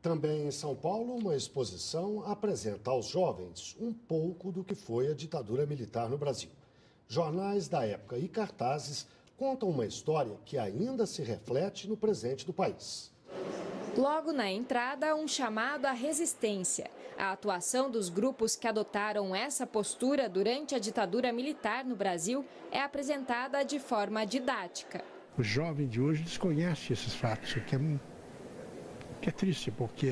Também em São Paulo, uma exposição apresenta aos jovens um pouco do que foi a ditadura militar no Brasil. Jornais da época e cartazes contam uma história que ainda se reflete no presente do país. Logo na entrada, um chamado à resistência. A atuação dos grupos que adotaram essa postura durante a ditadura militar no Brasil é apresentada de forma didática. O jovem de hoje desconhece esses fatos, o que é triste, porque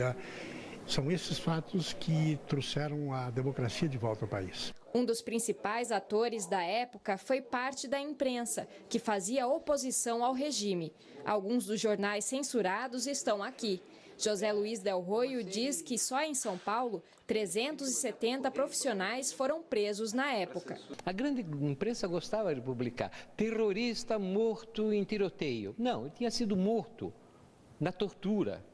são esses fatos que trouxeram a democracia de volta ao país. Um dos principais atores da época foi parte da imprensa, que fazia oposição ao regime. Alguns dos jornais censurados estão aqui. José Luiz Del Roio diz que só em São Paulo, 370 profissionais foram presos na época. A grande imprensa gostava de publicar terrorista morto em tiroteio. Não, ele tinha sido morto na tortura.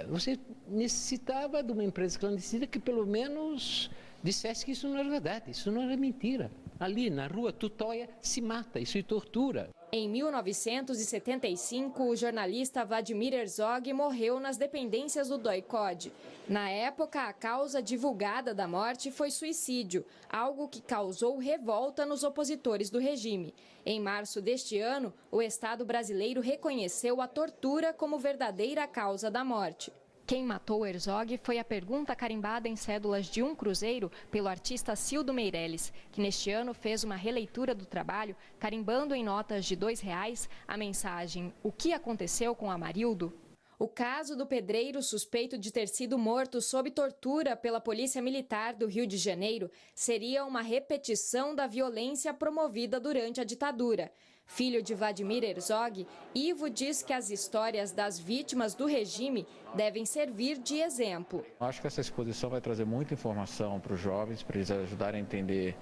Você necessitava de uma empresa clandestina que pelo menos dissesse que isso não era verdade, isso não era mentira. Ali na rua Tutóia se mata, isso é tortura. Em 1975, o jornalista Vladimir Herzog morreu nas dependências do DOI-CODE. Na época, a causa divulgada da morte foi suicídio, algo que causou revolta nos opositores do regime. Em março deste ano, o Estado brasileiro reconheceu a tortura como verdadeira causa da morte. Quem matou Herzog foi a pergunta carimbada em cédulas de um cruzeiro pelo artista Cildo Meirelles, que neste ano fez uma releitura do trabalho, carimbando em notas de R$ 2 a mensagem "O que aconteceu com Amarildo?". O caso do pedreiro suspeito de ter sido morto sob tortura pela Polícia Militar do Rio de Janeiro seria uma repetição da violência promovida durante a ditadura. Filho de Vladimir Herzog, Ivo diz que as histórias das vítimas do regime devem servir de exemplo. Acho que essa exposição vai trazer muita informação para os jovens, para eles ajudarem a entender,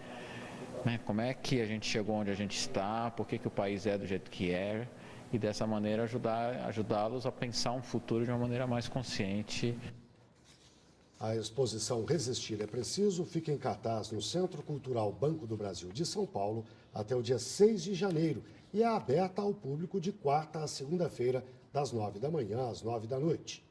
como é que a gente chegou onde a gente está, por que o país é do jeito que é, e dessa maneira ajudá-los a pensar um futuro de uma maneira mais consciente. A exposição Resistir é Preciso fica em cartaz no Centro Cultural Banco do Brasil de São Paulo até o dia 6 de janeiro e é aberta ao público de quarta a segunda-feira, das 9 da manhã às 9 da noite.